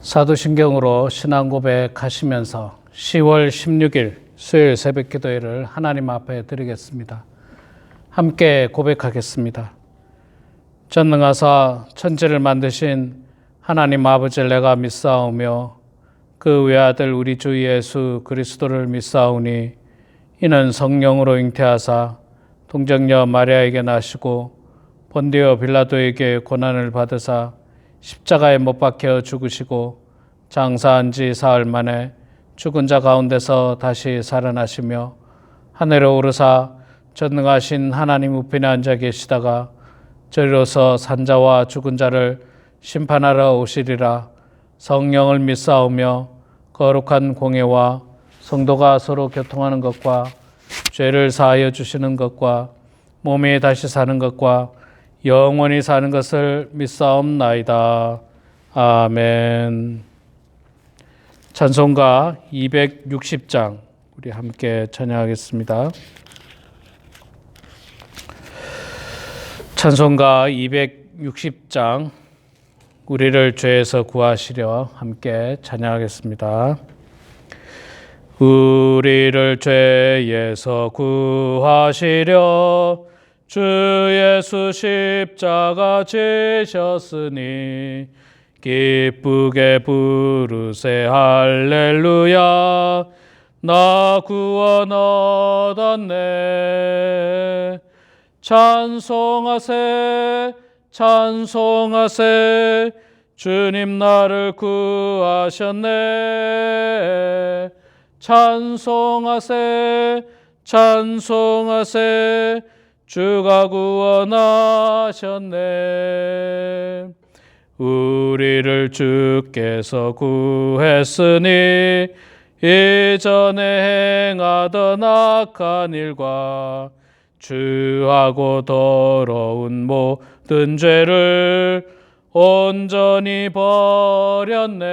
사도신경으로 신앙 고백하시면서 10월 16일 수요일 새벽 기도회를 하나님 앞에 드리겠습니다. 함께 고백하겠습니다. 전능하사 천지를 만드신 하나님 아버지를 내가 믿사오며 그 외아들 우리 주 예수 그리스도를 믿사오니 이는 성령으로 잉태하사 동정녀 마리아에게 나시고 본디오 빌라도에게 고난을 받으사 십자가에 못 박혀 죽으시고 장사한 지 사흘 만에 죽은 자 가운데서 다시 살아나시며 하늘에 오르사 전능하신 하나님 우편에 앉아 계시다가 저리로서 산자와 죽은 자를 심판하러 오시리라. 성령을 믿사오며 거룩한 공예와 성도가 서로 교통하는 것과 죄를 사하여 주시는 것과 몸이 다시 사는 것과 영원히 사는 것을 믿사옵나이다. 아멘. 찬송가 260장 우리 함께 찬양하겠습니다. 찬송가 260장 우리를 죄에서 구하시려 함께 찬양하겠습니다. 우리를 죄에서 구하시려 주 예수 십자가 지셨으니 기쁘게 부르세 할렐루야. 나 구원 얻었네. 찬송하세 찬송하세 주님 나를 구하셨네. 찬송하세 찬송하세 주가 구원하셨네. 우리를 주께서 구했으니 이전에 행하던 악한 일과 주하고 더러운 모든 죄를 온전히 버렸네.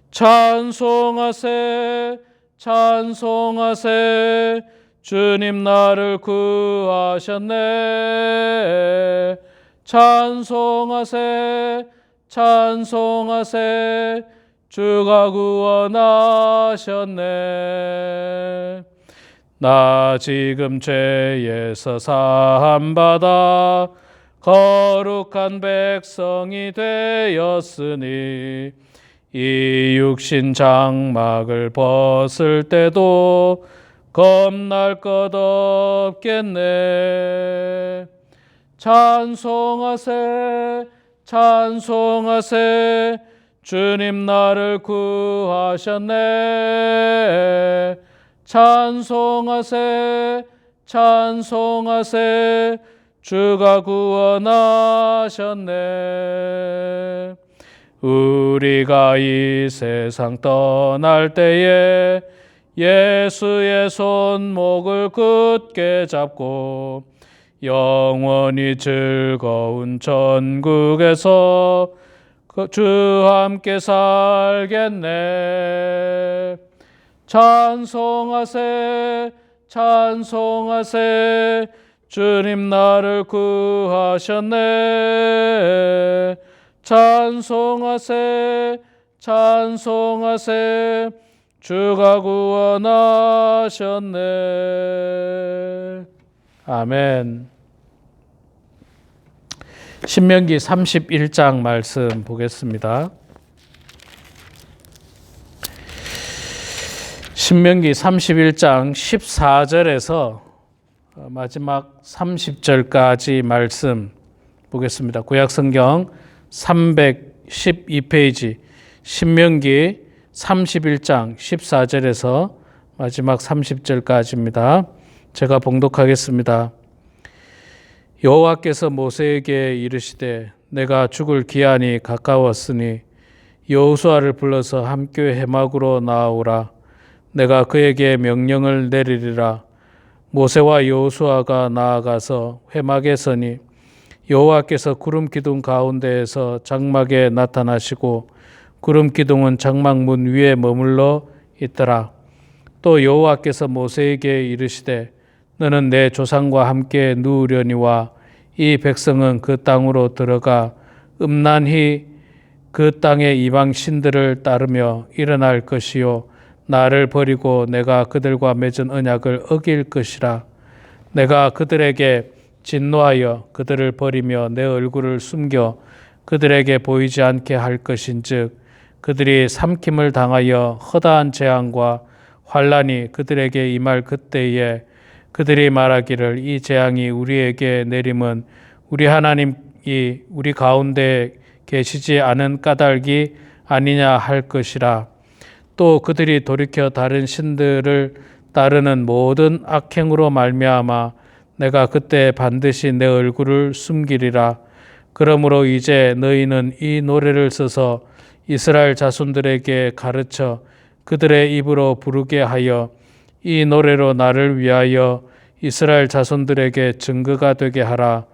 찬송하세 찬송하세 주님 나를 구하셨네. 찬송하세 찬송하세 주가 구원하셨네. 나 지금 죄에서 사함받아 거룩한 백성이 되었으니 이 육신 장막을 벗을 때도 겁날 것 없겠네. 찬송하세 찬송하세 주님 나를 구하셨네. 찬송하세 찬송하세 주가 구원하셨네. 우리가 이 세상 떠날 때에 예수의 손목을 굳게 잡고 영원히 즐거운 천국에서 주와 함께 살겠네. 찬송하세 찬송하세 주님 나를 구하셨네. 찬송하세 찬송하세 주가 구원하셨네. 아멘. 신명기 31장 말씀 보겠습니다. 신명기 31장 14절에서 마지막 30절까지 말씀 보겠습니다. 구약성경 312페이지 신명기 31장 14절에서 마지막 30절까지입니다. 제가 봉독하겠습니다. 여호와께서 모세에게 이르시되 내가 죽을 기한이 가까웠으니 여호수아를 불러서 함께 회막으로 나아오라. 내가 그에게 명령을 내리리라. 모세와 여호수아가 나아가서 회막에 서니 여호와께서 구름 기둥 가운데에서 장막에 나타나시고 구름 기둥은 장막 문 위에 머물러 있더라. 또 여호와께서 모세에게 이르시되 너는 내 조상과 함께 누우려니와 이 백성은 그 땅으로 들어가 음란히 그 땅의 이방 신들을 따르며 일어날 것이요 나를 버리고 내가 그들과 맺은 언약을 어길 것이라. 내가 그들에게 진노하여 그들을 버리며 내 얼굴을 숨겨 그들에게 보이지 않게 할 것인즉 그들이 삼킴을 당하여 허다한 재앙과 환란이 그들에게 임할 그때에 그들이 말하기를 이 재앙이 우리에게 내림은 우리 하나님이 우리 가운데 계시지 않은 까닭이 아니냐 할 것이라. 또 그들이 돌이켜 다른 신들을 따르는 모든 악행으로 말미암아 내가 그때 반드시 내 얼굴을 숨기리라. 그러므로 이제 너희는 이 노래를 써서 이스라엘 자손들에게 가르쳐 그들의 입으로 부르게 하여 이 노래로 나를 위하여 이스라엘 자손들에게 증거가 되게 하라.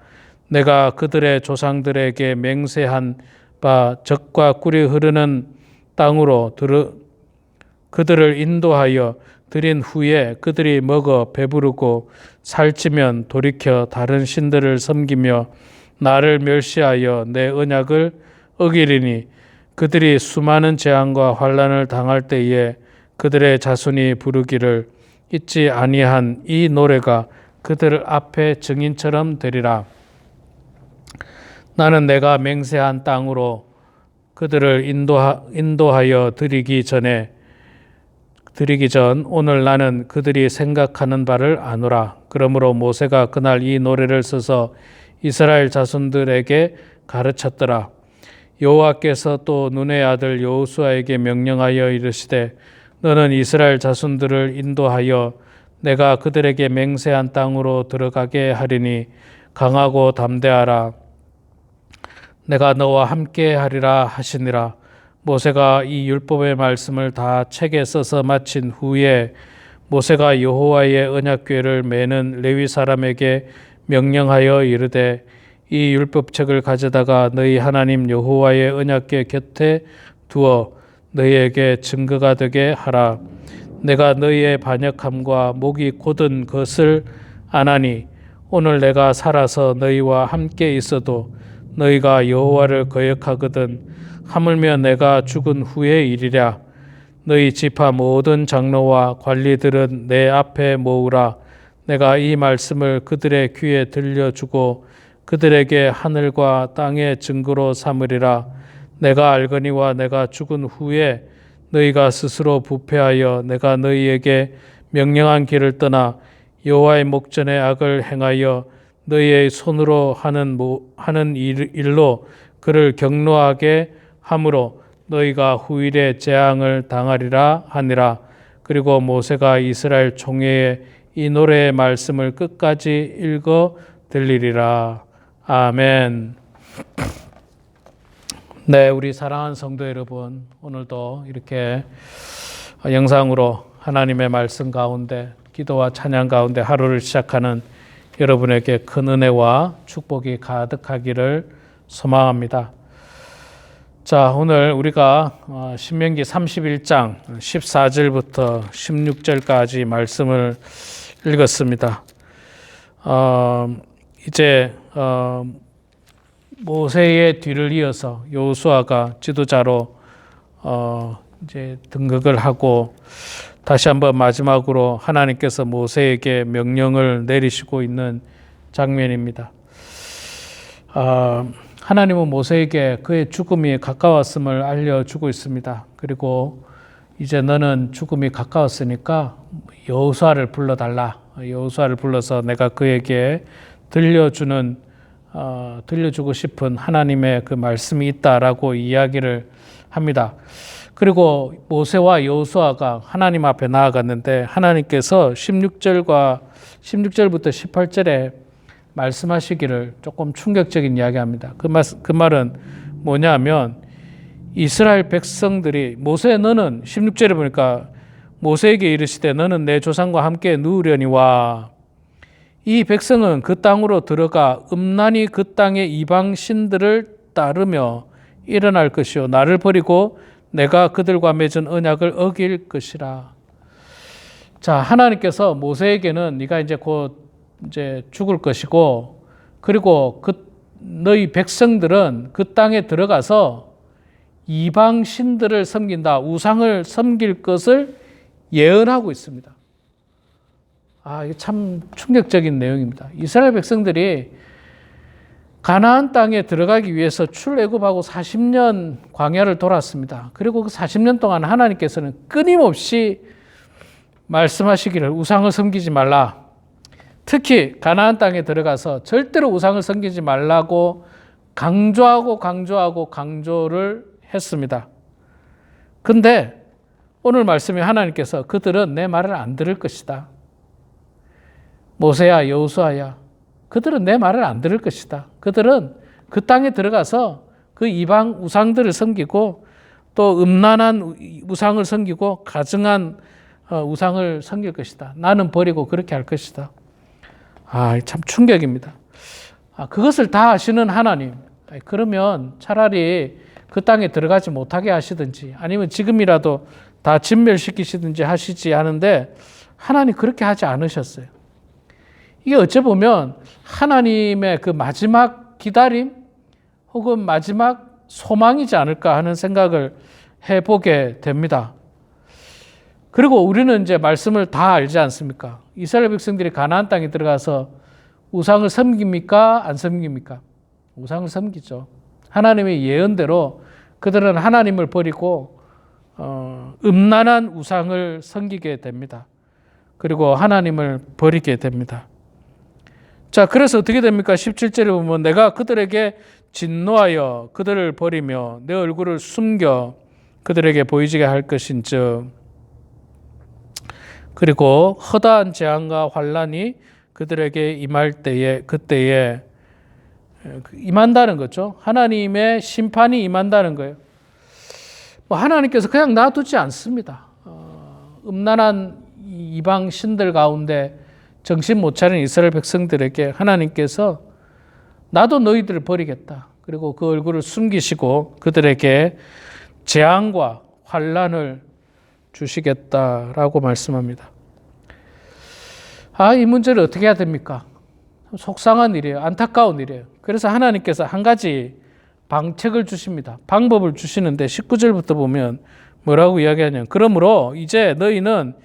내가 그들의 조상들에게 맹세한 바 젖과 꿀이 흐르는 땅으로 그들을 인도하여 드린 후에 그들이 먹어 배부르고 살찌면 돌이켜 다른 신들을 섬기며 나를 멸시하여 내 언약을 어기리니 그들이 수많은 재앙과 환난을 당할 때에 그들의 자손이 부르기를 잊지 아니한 이 노래가 그들 앞에 증인처럼 되리라. 나는 내가 맹세한 땅으로 그들을 인도하여 드리기 전 오늘 나는 그들이 생각하는 바를 아노라. 그러므로 모세가 그날 이 노래를 써서 이스라엘 자손들에게 가르쳤더라. 여호와께서 또 눈의 아들 여호수아에게 명령하여 이르시되 너는 이스라엘 자손들을 인도하여 내가 그들에게 맹세한 땅으로 들어가게 하리니 강하고 담대하라. 내가 너와 함께 하리라 하시니라. 모세가 이 율법의 말씀을 다 책에 써서 마친 후에 모세가 여호와의 언약궤를 매는 레위 사람에게 명령하여 이르되 이 율법책을 가져다가 너희 하나님 여호와의 언약궤 곁에 두어 너희에게 증거가 되게 하라. 내가 너희의 반역함과 목이 곧은 것을 아나니 오늘 내가 살아서 너희와 함께 있어도 너희가 여호와를 거역하거든 하물며 내가 죽은 후의 일이랴. 너희 지파 모든 장로와 관리들은 내 앞에 모으라. 내가 이 말씀을 그들의 귀에 들려주고 그들에게 하늘과 땅의 증거로 삼으리라. 내가 알거니와 내가 죽은 후에 너희가 스스로 부패하여 내가 너희에게 명령한 길을 떠나 여호와의 목전에 악을 행하여 너희의 손으로 하는 일로 그를 경노하게 함으로 너희가 후일에 재앙을 당하리라 하니라. 그리고 모세가 이스라엘 총회에 이 노래의 말씀을 끝까지 읽어 들리리라. 아멘. 네, 우리 사랑하는 성도 여러분, 오늘도 이렇게 영상으로 하나님의 말씀 가운데 기도와 찬양 가운데 하루를 시작하는 여러분에게 큰 은혜와 축복이 가득하기를 소망합니다. 자, 오늘 우리가 신명기 31장 14절부터 16절까지 말씀을 읽었습니다. 이제 모세의 뒤를 이어서 여호수아가 지도자로 이제 등극을 하고 다시 한번 마지막으로 하나님께서 모세에게 명령을 내리시고 있는 장면입니다. 하나님은 모세에게 그의 죽음이 가까웠음을 알려주고 있습니다. 그리고 이제 너는 죽음이 가까웠으니까 여호수아를 불러달라. 여호수아를 불러서 내가 그에게 들려주고 싶은 하나님의 그 말씀이 있다라고 이야기를 합니다. 그리고 모세와 여호수아가 하나님 앞에 나아갔는데 하나님께서 16절부터 18절에 말씀하시기를 조금 충격적인 이야기합니다. 그 말은 뭐냐면 이스라엘 백성들이 모세 너는 16절에 보니까 모세에게 이르시되 너는 내 조상과 함께 누우려니와 이 백성은 그 땅으로 들어가 음란히 그 땅의 이방 신들을 따르며 일어날 것이요 나를 버리고 내가 그들과 맺은 언약을 어길 것이라. 자, 하나님께서 모세에게는 네가 이제 곧 이제 죽을 것이고 그리고 너희 백성들은 그 땅에 들어가서 이방 신들을 섬긴다, 우상을 섬길 것을 예언하고 있습니다. 이게 참 충격적인 내용입니다. 이스라엘 백성들이 가나안 땅에 들어가기 위해서 출애굽하고 40년 광야를 돌았습니다. 그리고 그 40년 동안 하나님께서는 끊임없이 말씀하시기를 우상을 섬기지 말라. 특히 가나안 땅에 들어가서 절대로 우상을 섬기지 말라고 강조를 했습니다. 근데 오늘 말씀에 하나님께서 그들은 내 말을 안 들을 것이다. 모세야, 여호수아야, 그들은 내 말을 안 들을 것이다. 그들은 그 땅에 들어가서 그 이방 우상들을 섬기고 또 음란한 우상을 섬기고 가증한 우상을 섬길 것이다. 나는 버리고 그렇게 할 것이다. 참 충격입니다. 그것을 다 아시는 하나님, 그러면 차라리 그 땅에 들어가지 못하게 하시든지 아니면 지금이라도 다 진멸시키시든지 하시지 하는데 하나님 그렇게 하지 않으셨어요. 이게 어찌 보면 하나님의 그 마지막 기다림 혹은 마지막 소망이지 않을까 하는 생각을 해보게 됩니다. 그리고 우리는 이제 말씀을 다 알지 않습니까? 이스라엘 백성들이 가나안 땅에 들어가서 우상을 섬깁니까? 안 섬깁니까? 우상을 섬기죠. 하나님의 예언대로 그들은 하나님을 버리고 음란한 우상을 섬기게 됩니다. 그리고 하나님을 버리게 됩니다. 자, 그래서 어떻게 됩니까? 17절에 보면 내가 그들에게 진노하여 그들을 버리며 내 얼굴을 숨겨 그들에게 보이지게 할 것인즉 그리고 허다한 재앙과 환난이 그들에게 임할 때에 그때에 임한다는 거죠. 하나님의 심판이 임한다는 거예요. 하나님께서 그냥 놔두지 않습니다. 음란한 이방 신들 가운데 정신 못 차린 이스라엘 백성들에게 하나님께서 나도 너희들을 버리겠다. 그리고 그 얼굴을 숨기시고 그들에게 재앙과 환난을 주시겠다라고 말씀합니다. 이 문제를 어떻게 해야 됩니까? 속상한 일이에요. 안타까운 일이에요. 그래서 하나님께서 한 가지 방책을 주십니다. 방법을 주시는데 19절부터 보면 뭐라고 이야기하냐면 그러므로 이제 너희는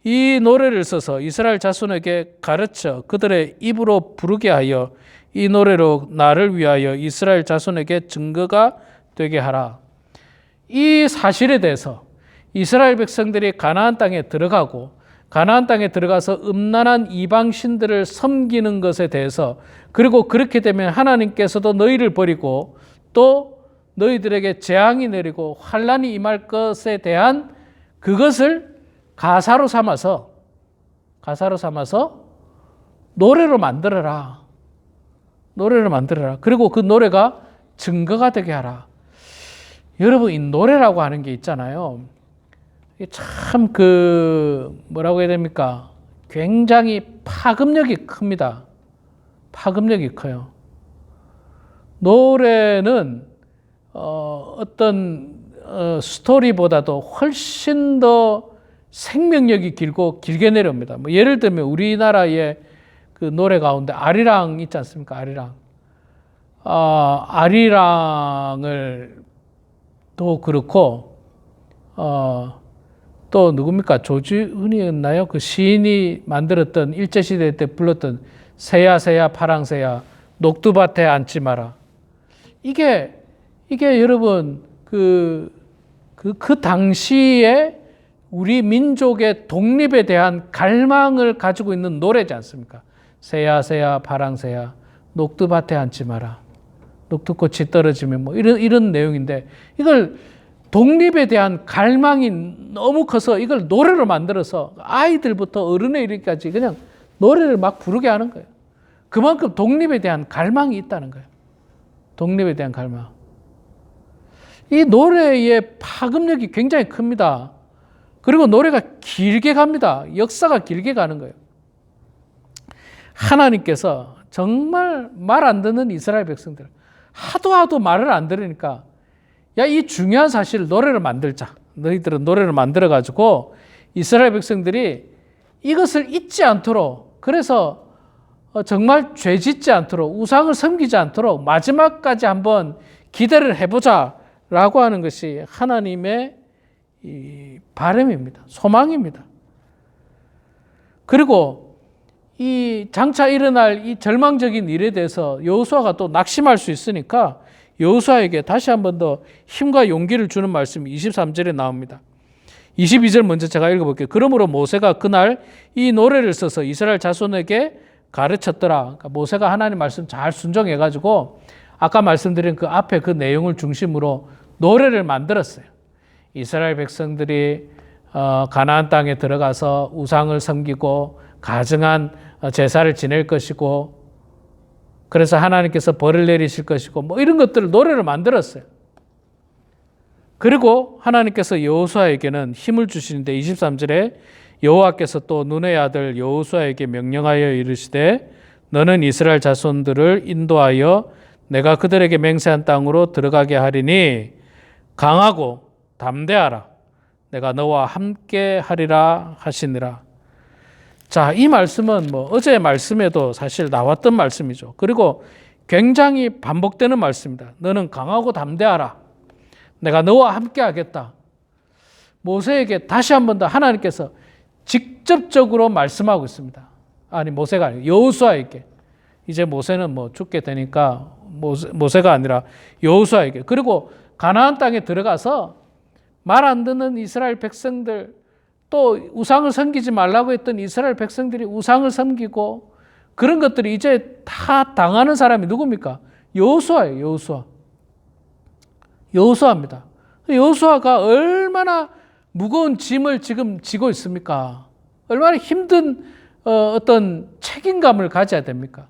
이 노래를 써서 이스라엘 자손에게 가르쳐 그들의 입으로 부르게 하여 이 노래로 나를 위하여 이스라엘 자손에게 증거가 되게 하라. 이 사실에 대해서 이스라엘 백성들이 가나안 땅에 들어가고 가나안 땅에 들어가서 음란한 이방 신들을 섬기는 것에 대해서 그리고 그렇게 되면 하나님께서도 너희를 버리고 또 너희들에게 재앙이 내리고 환난이 임할 것에 대한 그것을 가사로 삼아서 노래로 만들어라. 그리고 그 노래가 증거가 되게 하라. 여러분, 이 노래라고 하는 게 있잖아요. 참 뭐라고 해야 됩니까? 굉장히 파급력이 큽니다. 파급력이 커요. 노래는 어떤 스토리보다도 훨씬 더 생명력이 길고 길게 내려옵니다. 예를 들면 우리나라의 그 노래 가운데 아리랑 있지 않습니까? 아리랑을 또 그렇고 또 누굽니까? 조지훈이었나요? 그 시인이 만들었던 일제시대 때 불렀던 새야 새야 파랑새야 녹두밭에 앉지 마라. 이게 여러분 그 당시에 우리 민족의 독립에 대한 갈망을 가지고 있는 노래지 않습니까? 새야 새야 파랑새야 녹두밭에 앉지 마라. 녹두꽃이 떨어지면 이런 내용인데 이걸 독립에 대한 갈망이 너무 커서 이걸 노래로 만들어서 아이들부터 어른에 이르기까지 그냥 노래를 막 부르게 하는 거예요. 그만큼 독립에 대한 갈망이 있다는 거예요. 독립에 대한 갈망. 이 노래의 파급력이 굉장히 큽니다. 그리고 노래가 길게 갑니다. 역사가 길게 가는 거예요. 하나님께서 정말 말 안 듣는 이스라엘 백성들 하도 말을 안 들으니까 이 중요한 사실을 노래를 만들자. 너희들은 노래를 만들어가지고 이스라엘 백성들이 이것을 잊지 않도록 그래서 정말 죄 짓지 않도록 우상을 섬기지 않도록 마지막까지 한번 기대를 해보자 라고 하는 것이 하나님의 이 바람입니다. 소망입니다. 그리고 이 장차 일어날 이 절망적인 일에 대해서 여호수아가 또 낙심할 수 있으니까 여호수아에게 다시 한 번 더 힘과 용기를 주는 말씀이 23절에 나옵니다. 22절 먼저 제가 읽어볼게요. 그러므로 모세가 그날 이 노래를 써서 이스라엘 자손에게 가르쳤더라. 그러니까 모세가 하나님 말씀 잘 순종해가지고 아까 말씀드린 그 앞에 그 내용을 중심으로 노래를 만들었어요. 이스라엘 백성들이 가나안 땅에 들어가서 우상을 섬기고 가증한 제사를 지낼 것이고 그래서 하나님께서 벌을 내리실 것이고 뭐 이런 것들을 노래를 만들었어요. 그리고 하나님께서 여호수아에게는 힘을 주시는데 23절에 여호와께서 또 눈의 아들 여호수아에게 명령하여 이르시되 너는 이스라엘 자손들을 인도하여 내가 그들에게 맹세한 땅으로 들어가게 하리니 강하고 담대하라. 내가 너와 함께 하리라 하시니라. 자, 이 말씀은 뭐 어제의 말씀에도 사실 나왔던 말씀이죠. 그리고 굉장히 반복되는 말씀입니다. 너는 강하고 담대하라. 내가 너와 함께 하겠다. 모세에게 다시 한 번 더 하나님께서 직접적으로 말씀하고 있습니다. 아니, 모세가 아니고 여호수아에게. 이제 모세는 뭐 죽게 되니까 모세가 아니라 여호수아에게. 그리고 가나안 땅에 들어가서 말 안 듣는 이스라엘 백성들, 또 우상을 섬기지 말라고 했던 이스라엘 백성들이 우상을 섬기고 그런 것들이 이제 다 당하는 사람이 누굽니까? 여호수아예요. 여호수아. 여호수아입니다. 여호수아가 얼마나 무거운 짐을 지금 지고 있습니까? 얼마나 힘든 어떤 책임감을 가져야 됩니까?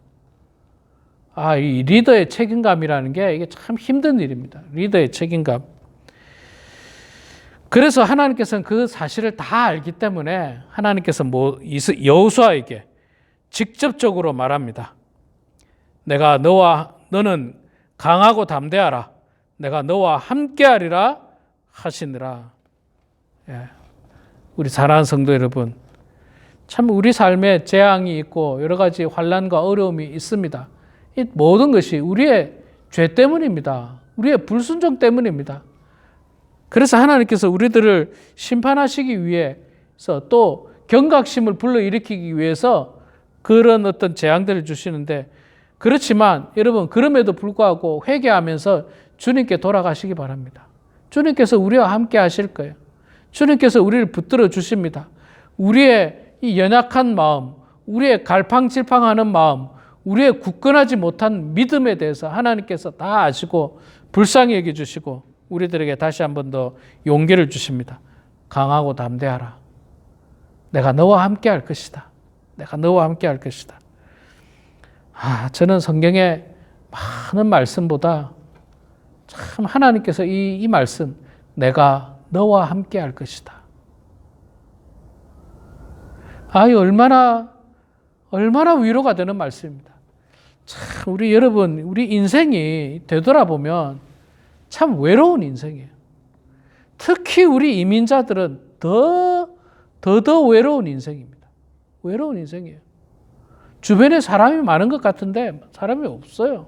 이 리더의 책임감이라는 게 이게 참 힘든 일입니다. 리더의 책임감. 그래서 하나님께서는 그 사실을 다 알기 때문에 하나님께서 여호수아에게 직접적으로 말합니다. 너는 강하고 담대하라. 내가 너와 함께하리라 하시느라. 우리 사랑하는 성도 여러분, 참 우리 삶에 재앙이 있고 여러 가지 환난과 어려움이 있습니다. 이 모든 것이 우리의 죄 때문입니다. 우리의 불순종 때문입니다. 그래서 하나님께서 우리들을 심판하시기 위해서 또 경각심을 불러일으키기 위해서 그런 어떤 재앙들을 주시는데, 그렇지만 여러분 그럼에도 불구하고 회개하면서 주님께 돌아가시기 바랍니다. 주님께서 우리와 함께 하실 거예요. 주님께서 우리를 붙들어 주십니다. 우리의 이 연약한 마음, 우리의 갈팡질팡하는 마음, 우리의 굳건하지 못한 믿음에 대해서 하나님께서 다 아시고 불쌍히 여겨주시고 우리들에게 다시 한 번 더 용기를 주십니다. 강하고 담대하라. 내가 너와 함께 할 것이다. 내가 너와 함께 할 것이다. 저는 성경의 많은 말씀보다 참 하나님께서 이 말씀, 내가 너와 함께 할 것이다. 얼마나 위로가 되는 말씀입니다. 참 우리 여러분, 우리 인생이 되돌아보면 참 외로운 인생이에요. 특히 우리 이민자들은 더 외로운 인생입니다. 외로운 인생이에요. 주변에 사람이 많은 것 같은데 사람이 없어요.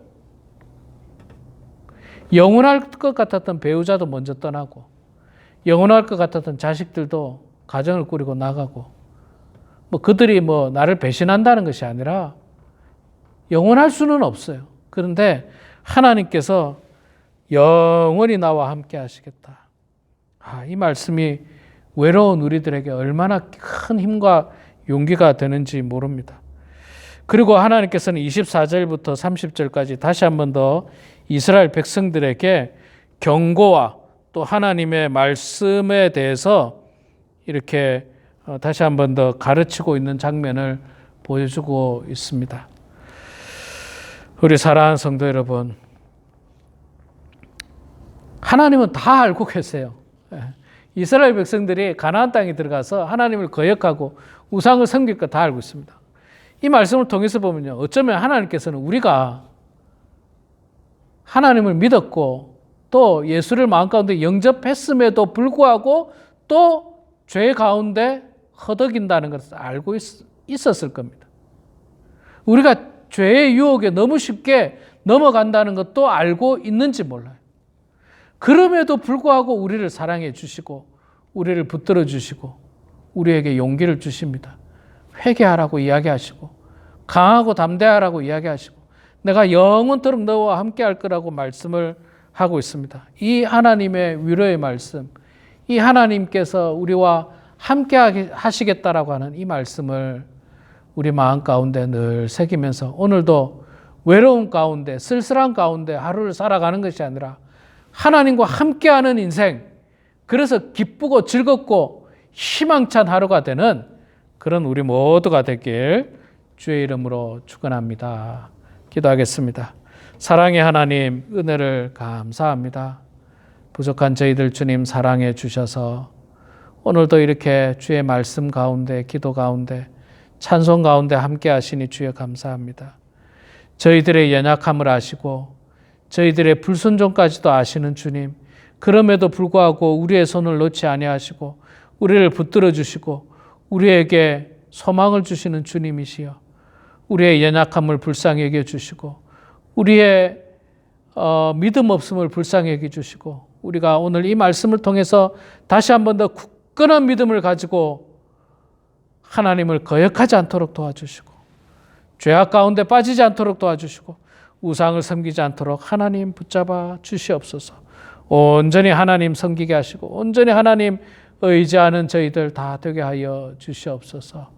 영원할 것 같았던 배우자도 먼저 떠나고, 영원할 것 같았던 자식들도 가정을 꾸리고 나가고, 그들이 나를 배신한다는 것이 아니라 영원할 수는 없어요. 그런데 하나님께서 영원히 나와 함께 하시겠다. 이 말씀이 외로운 우리들에게 얼마나 큰 힘과 용기가 되는지 모릅니다. 그리고 하나님께서는 24절부터 30절까지 다시 한 번 더 이스라엘 백성들에게 경고와 또 하나님의 말씀에 대해서 이렇게 다시 한 번 더 가르치고 있는 장면을 보여주고 있습니다. 우리 사랑하는 성도 여러분, 하나님은 다 알고 계세요. 이스라엘 백성들이 가나안 땅에 들어가서 하나님을 거역하고 우상을 섬길 거 다 알고 있습니다. 이 말씀을 통해서 보면요, 어쩌면 하나님께서는 우리가 하나님을 믿었고 또 예수를 마음 가운데 영접했음에도 불구하고 또 죄 가운데 허덕인다는 것을 알고 있었을 겁니다. 우리가 죄의 유혹에 너무 쉽게 넘어간다는 것도 알고 있는지 몰라요. 그럼에도 불구하고 우리를 사랑해 주시고 우리를 붙들어 주시고 우리에게 용기를 주십니다. 회개하라고 이야기하시고 강하고 담대하라고 이야기하시고 내가 영원토록 너와 함께 할 거라고 말씀을 하고 있습니다. 이 하나님의 위로의 말씀, 이 하나님께서 우리와 함께 하시겠다라고 하는 이 말씀을 우리 마음 가운데 늘 새기면서 오늘도 외로움 가운데 쓸쓸한 가운데 하루를 살아가는 것이 아니라 하나님과 함께하는 인생, 그래서 기쁘고 즐겁고 희망찬 하루가 되는 그런 우리 모두가 되길 주의 이름으로 축원합니다. 기도하겠습니다. 사랑의 하나님, 은혜를 감사합니다. 부족한 저희들 주님 사랑해 주셔서 오늘도 이렇게 주의 말씀 가운데, 기도 가운데, 찬송 가운데 함께 하시니 주여 감사합니다. 저희들의 연약함을 아시고 저희들의 불순종까지도 아시는 주님, 그럼에도 불구하고 우리의 손을 놓지 아니하시고 우리를 붙들어 주시고 우리에게 소망을 주시는 주님이시여, 우리의 연약함을 불쌍히 여겨 주시고 우리의 믿음 없음을 불쌍히 여겨 주시고 우리가 오늘 이 말씀을 통해서 다시 한 번 더 굳건한 믿음을 가지고 하나님을 거역하지 않도록 도와주시고 죄악 가운데 빠지지 않도록 도와주시고 우상을 섬기지 않도록 하나님 붙잡아 주시옵소서. 온전히 하나님 섬기게 하시고 온전히 하나님 의지하는 저희들 다 되게 하여 주시옵소서.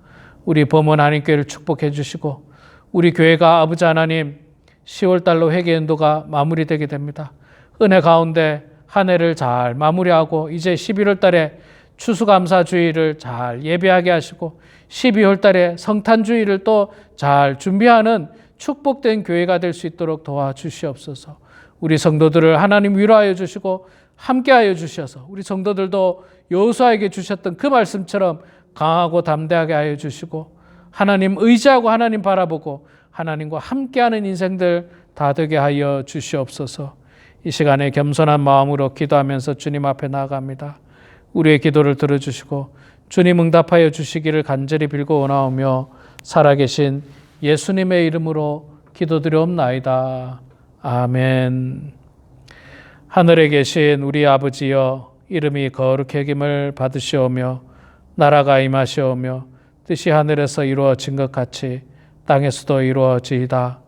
우리 범원 한인교회를 축복해 주시고 우리 교회가 아버지 하나님 10월달로 회개연도가 마무리되게 됩니다. 은혜 가운데 한 해를 잘 마무리하고 이제 11월달에 추수감사주의를 잘 예배하게 하시고 12월달에 성탄주의를 또 잘 준비하는 축복된 교회가 될 수 있도록 도와주시옵소서. 우리 성도들을 하나님 위로하여 주시고 함께하여 주셔서 우리 성도들도 여호수아에게 주셨던 그 말씀처럼 강하고 담대하게 하여 주시고 하나님 의지하고 하나님 바라보고 하나님과 함께하는 인생들 다 되게 하여 주시옵소서. 이 시간에 겸손한 마음으로 기도하면서 주님 앞에 나아갑니다. 우리의 기도를 들어주시고 주님 응답하여 주시기를 간절히 빌고 원하오며 살아계신 예수님의 이름으로 기도드리옵나이다. 아멘. 하늘에 계신 우리 아버지여, 이름이 거룩히 여김을 받으시오며 나라가 임하시오며 뜻이 하늘에서 이루어진 것 같이 땅에서도 이루어지이다.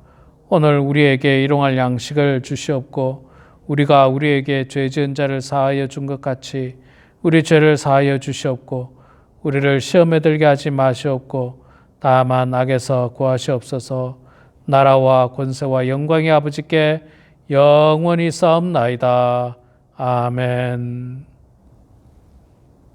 오늘 우리에게 일용할 양식을 주시옵고 우리가 우리에게 죄 지은 자를 사하여 준 것 같이 우리 죄를 사하여 주시옵고 우리를 시험에 들게 하지 마시옵고 다만 악에서 구하시옵소서. 나라와 권세와 영광이 아버지께 영원히 쌓옵나이다. 아멘.